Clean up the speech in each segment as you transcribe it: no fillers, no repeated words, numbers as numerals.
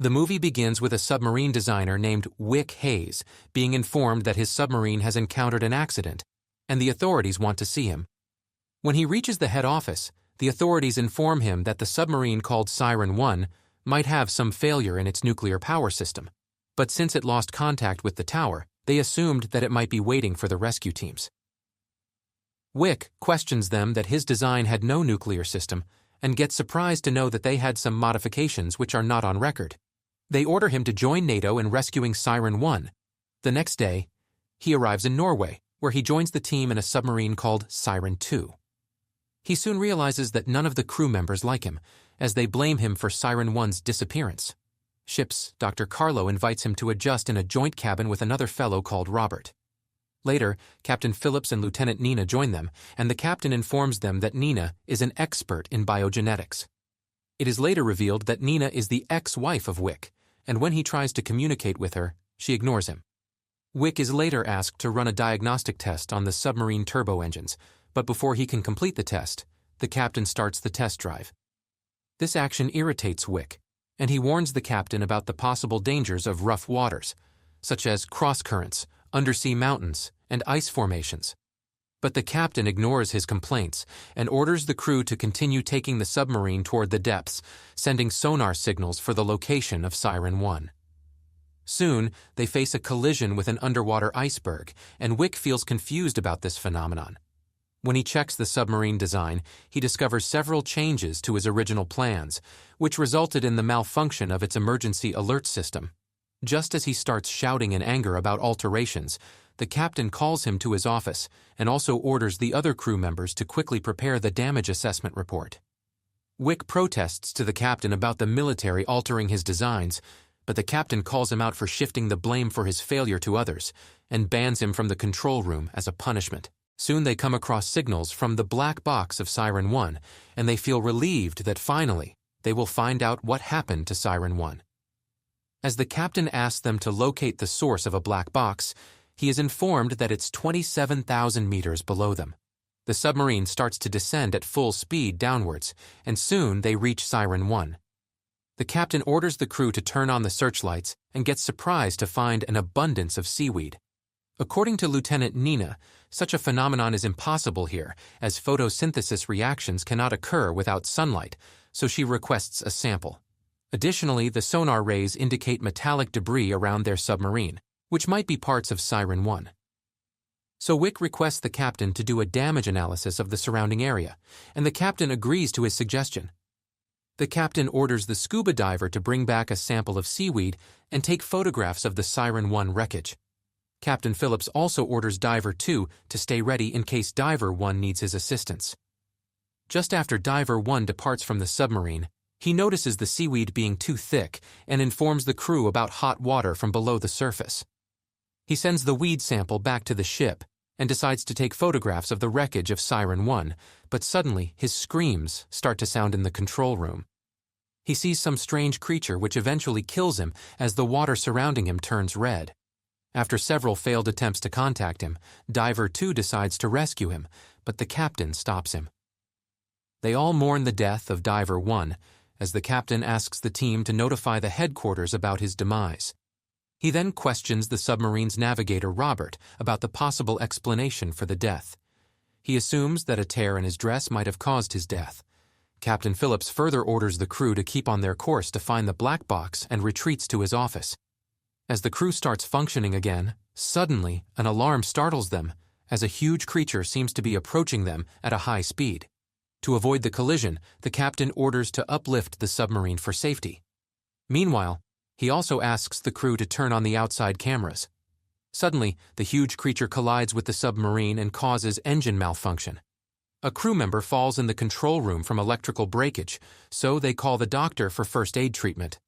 The movie begins with a submarine designer named Wick Hayes being informed that his submarine has encountered an accident, and the authorities want to see him. When he reaches the head office, the authorities inform him that the submarine called Siren 1 might have some failure in its nuclear power system, but since it lost contact with the tower, they assumed that it might be waiting for the rescue teams. Wick questions them that his design had no nuclear system and gets surprised to know that they had some modifications which are not on record. They order him to join NATO in rescuing Siren 1. The next day, he arrives in Norway, where he joins the team in a submarine called Siren 2. He soon realizes that none of the crew members like him, as they blame him for Siren 1's disappearance. Ship's Dr. Carlo invites him to adjust in a joint cabin with another fellow called Robert. Later, Captain Phillips and Lieutenant Nina join them, and the captain informs them that Nina is an expert in biogenetics. It is later revealed that Nina is the ex-wife of Wick, and when he tries to communicate with her, she ignores him. Wick is later asked to run a diagnostic test on the submarine turbo engines, but before he can complete the test, the captain starts the test drive. This action irritates Wick, and he warns the captain about the possible dangers of rough waters, such as cross-currents, undersea mountains, and ice formations. But the captain ignores his complaints and orders the crew to continue taking the submarine toward the depths, sending sonar signals for the location of Siren 1. Soon, they face a collision with an underwater iceberg, and Wick feels confused about this phenomenon. When he checks the submarine design, he discovers several changes to his original plans, which resulted in the malfunction of its emergency alert system. Just as he starts shouting in anger about alterations, the captain calls him to his office and also orders the other crew members to quickly prepare the damage assessment report. Wick protests to the captain about the military altering his designs, but the captain calls him out for shifting the blame for his failure to others and bans him from the control room as a punishment. Soon they come across signals from the black box of Siren 1, and they feel relieved that finally they will find out what happened to Siren 1. As the captain asks them to locate the source of a black box, he is informed that it's 27,000 meters below them. The submarine starts to descend at full speed downwards, and soon they reach Siren 1. The captain orders the crew to turn on the searchlights and gets surprised to find an abundance of seaweed. According to Lieutenant Nina, such a phenomenon is impossible here, as photosynthesis reactions cannot occur without sunlight, so she requests a sample. Additionally, the sonar rays indicate metallic debris around their submarine, which might be parts of Siren 1. So Wick requests the captain to do a damage analysis of the surrounding area, and the captain agrees to his suggestion. The captain orders the scuba diver to bring back a sample of seaweed and take photographs of the Siren 1 wreckage. Captain Phillips also orders Diver 2 to stay ready in case Diver 1 needs his assistance. Just after Diver 1 departs from the submarine, he notices the seaweed being too thick and informs the crew about hot water from below the surface. He sends the weed sample back to the ship and decides to take photographs of the wreckage of Siren 1, but suddenly his screams start to sound in the control room. He sees some strange creature which eventually kills him as the water surrounding him turns red. After several failed attempts to contact him, Diver 2 decides to rescue him, but the captain stops him. They all mourn the death of Diver 1, as the captain asks the team to notify the headquarters about his demise. He then questions the submarine's navigator Robert about the possible explanation for the death. He assumes that a tear in his dress might have caused his death. Captain Phillips further orders the crew to keep on their course to find the black box and retreats to his office. As the crew starts functioning again, suddenly an alarm startles them as a huge creature seems to be approaching them at a high speed. To avoid the collision, the captain orders to uplift the submarine for safety. Meanwhile, he also asks the crew to turn on the outside cameras. Suddenly, the huge creature collides with the submarine and causes engine malfunction. A crew member falls in the control room from electrical breakage, so they call the doctor for first aid treatment.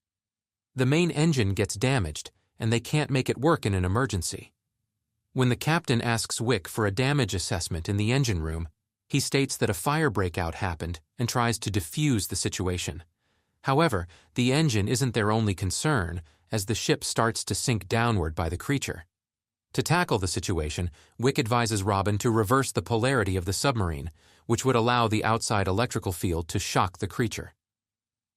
The main engine gets damaged, and they can't make it work in an emergency. When the captain asks Wick for a damage assessment in the engine room, he states that a fire breakout happened and tries to defuse the situation. However, the engine isn't their only concern, as the ship starts to sink downward by the creature. To tackle the situation, Wick advises Robin to reverse the polarity of the submarine, which would allow the outside electrical field to shock the creature.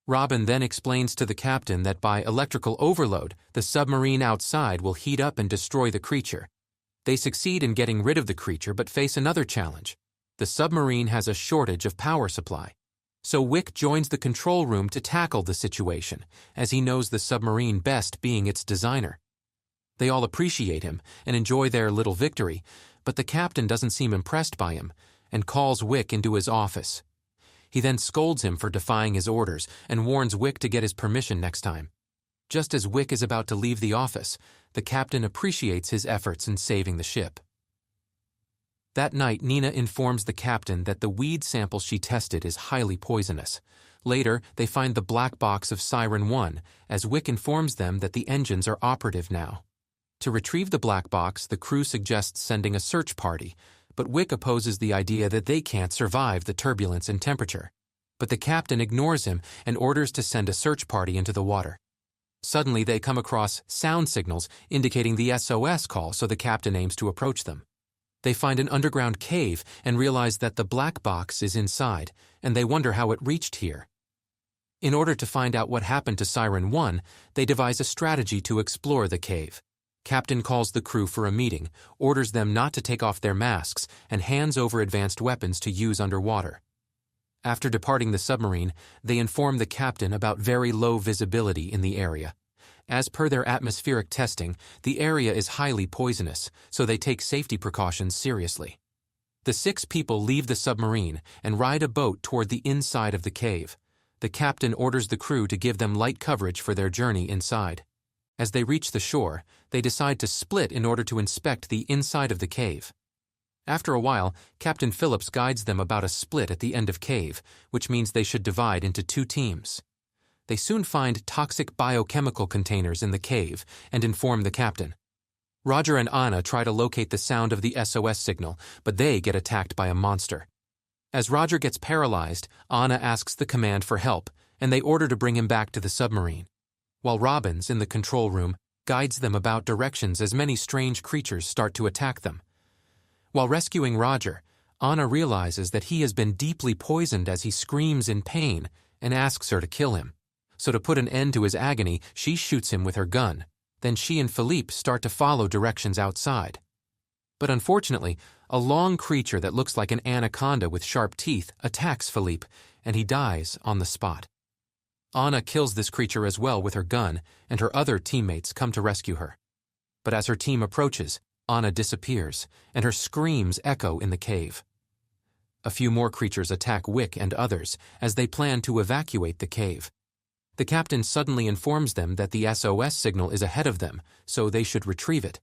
Robin then explains to the captain that by electrical overload, the submarine outside will heat up and destroy the creature. They succeed in getting rid of the creature but face another challenge. The submarine has a shortage of power supply. So Wick joins the control room to tackle the situation, as he knows the submarine best, being its designer. They all appreciate him and enjoy their little victory, but the captain doesn't seem impressed by him and calls Wick into his office. He then scolds him for defying his orders and warns Wick to get his permission next time. Just as Wick is about to leave the office, the captain appreciates his efforts in saving the ship. That night, Nina informs the captain that the weed sample she tested is highly poisonous. Later, they find the black box of Siren 1, as Wick informs them that the engines are operative now. To retrieve the black box, the crew suggests sending a search party, but Wick opposes the idea that they can't survive the turbulence and temperature. But the captain ignores him and orders to send a search party into the water. Suddenly, they come across sound signals indicating the SOS call, so the captain aims to approach them. They find an underground cave and realize that the black box is inside, and they wonder how it reached here. In order to find out what happened to Siren 1, they devise a strategy to explore the cave. Captain calls the crew for a meeting, orders them not to take off their masks, and hands over advanced weapons to use underwater. After departing the submarine, they inform the captain about very low visibility in the area. As per their atmospheric testing, the area is highly poisonous, so they take safety precautions seriously. The 6 people leave the submarine and ride a boat toward the inside of the cave. The captain orders the crew to give them light coverage for their journey inside. As they reach the shore, they decide to split in order to inspect the inside of the cave. After a while, Captain Phillips guides them about a split at the end of cave, which means they should divide into 2 teams. They soon find toxic biochemical containers in the cave and inform the captain. Roger and Anna try to locate the sound of the SOS signal, but they get attacked by a monster. As Roger gets paralyzed, Anna asks the command for help, and they order to bring him back to the submarine. While Robbins, in the control room, guides them about directions as many strange creatures start to attack them. While rescuing Roger, Anna realizes that he has been deeply poisoned as he screams in pain and asks her to kill him. So to put an end to his agony, she shoots him with her gun. Then she and Philippe start to follow directions outside. But unfortunately, a long creature that looks like an anaconda with sharp teeth attacks Philippe, and he dies on the spot. Anna kills this creature as well with her gun, and her other teammates come to rescue her. But as her team approaches, Anna disappears, and her screams echo in the cave. A few more creatures attack Wick and others as they plan to evacuate the cave. The captain suddenly informs them that the SOS signal is ahead of them, so they should retrieve it.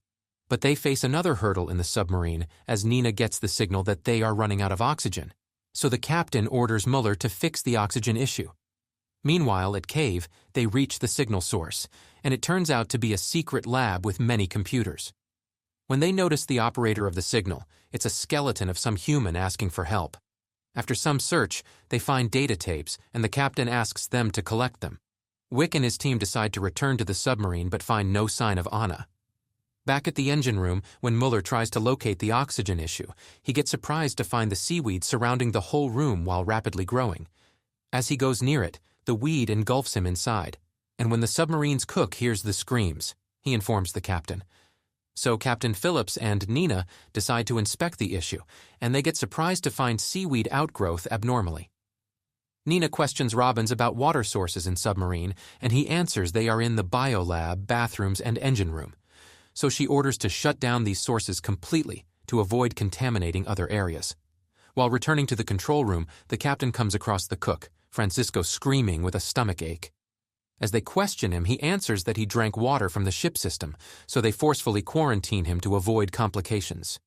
But they face another hurdle in the submarine as Nina gets the signal that they are running out of oxygen. So the captain orders Muller to fix the oxygen issue. Meanwhile, at cave, they reach the signal source, and it turns out to be a secret lab with many computers. When they notice the operator of the signal, it's a skeleton of some human asking for help. After some search, they find data tapes, and the captain asks them to collect them. Wick and his team decide to return to the submarine but find no sign of Anna. Back at the engine room, when Muller tries to locate the oxygen issue, he gets surprised to find the seaweed surrounding the whole room while rapidly growing. As he goes near it, the weed engulfs him inside, and when the submarine's cook hears the screams, he informs the captain. So Captain Phillips and Nina decide to inspect the issue, and they get surprised to find seaweed outgrowth abnormally. Nina questions Robbins about water sources in submarine, and he answers they are in the biolab, bathrooms, and engine room. So she orders to shut down these sources completely to avoid contaminating other areas. While returning to the control room, the captain comes across the cook, Francisco, screaming with a stomach ache. As they question him, he answers that he drank water from the ship system, so they forcefully quarantine him to avoid complications.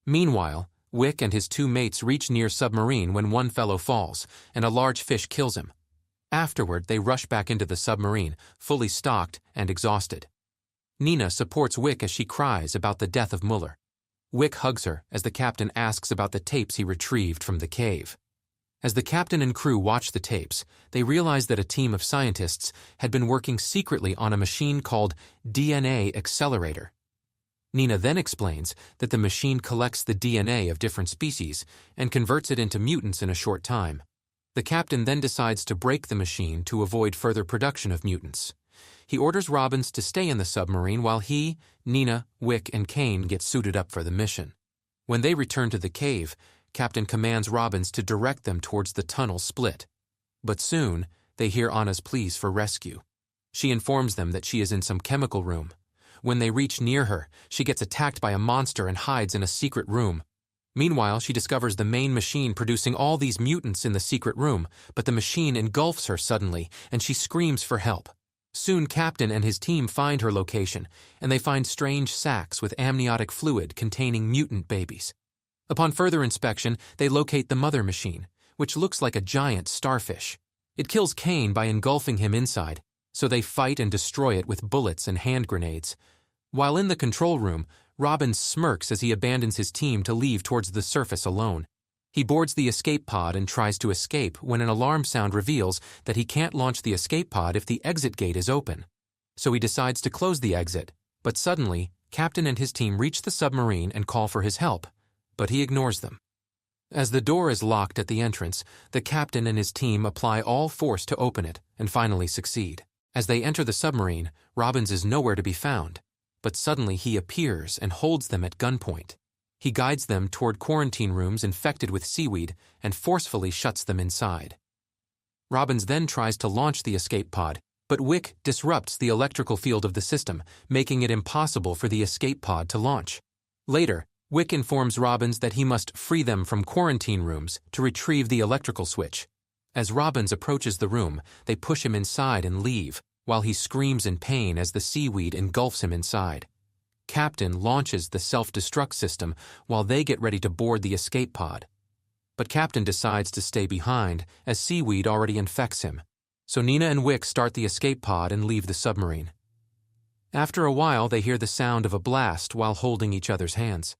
Meanwhile, Wick and his 2 mates reach near submarine when one fellow falls, and a large fish kills him. Afterward, they rush back into the submarine, fully stocked and exhausted. Nina supports Wick as she cries about the death of Muller. Wick hugs her as the captain asks about the tapes he retrieved from the cave. As the captain and crew watch the tapes, they realize that a team of scientists had been working secretly on a machine called DNA Accelerator. Nina then explains that the machine collects the DNA of different species and converts it into mutants in a short time. The captain then decides to break the machine to avoid further production of mutants. He orders Robbins to stay in the submarine while he, Nina, Wick, and Kane get suited up for the mission. When they return to the cave, Captain commands Robbins to direct them towards the tunnel split. But soon, they hear Anna's pleas for rescue. She informs them that she is in some chemical room. When they reach near her, she gets attacked by a monster and hides in a secret room. Meanwhile, she discovers the main machine producing all these mutants in the secret room, but the machine engulfs her suddenly, and she screams for help. Soon, Captain and his team find her location, and they find strange sacks with amniotic fluid containing mutant babies. Upon further inspection, they locate the mother machine, which looks like a giant starfish. It kills Kane by engulfing him inside, so they fight and destroy it with bullets and hand grenades. While in the control room, Robbins smirks as he abandons his team to leave towards the surface alone. He boards the escape pod and tries to escape when an alarm sound reveals that he can't launch the escape pod if the exit gate is open. So he decides to close the exit, but suddenly, Captain and his team reach the submarine and call for his help, but he ignores them. As the door is locked at the entrance, the captain and his team apply all force to open it and finally succeed. As they enter the submarine, Robbins is nowhere to be found, but suddenly he appears and holds them at gunpoint. He guides them toward quarantine rooms infected with seaweed and forcefully shuts them inside. Robbins then tries to launch the escape pod, but Wick disrupts the electrical field of the system, making it impossible for the escape pod to launch. Later, Wick informs Robbins that he must free them from quarantine rooms to retrieve the electrical switch. As Robbins approaches the room, they push him inside and leave, while he screams in pain as the seaweed engulfs him inside. Captain launches the self-destruct system while they get ready to board the escape pod. But Captain decides to stay behind as seaweed already infects him. So Nina and Wick start the escape pod and leave the submarine. After a while, they hear the sound of a blast while holding each other's hands.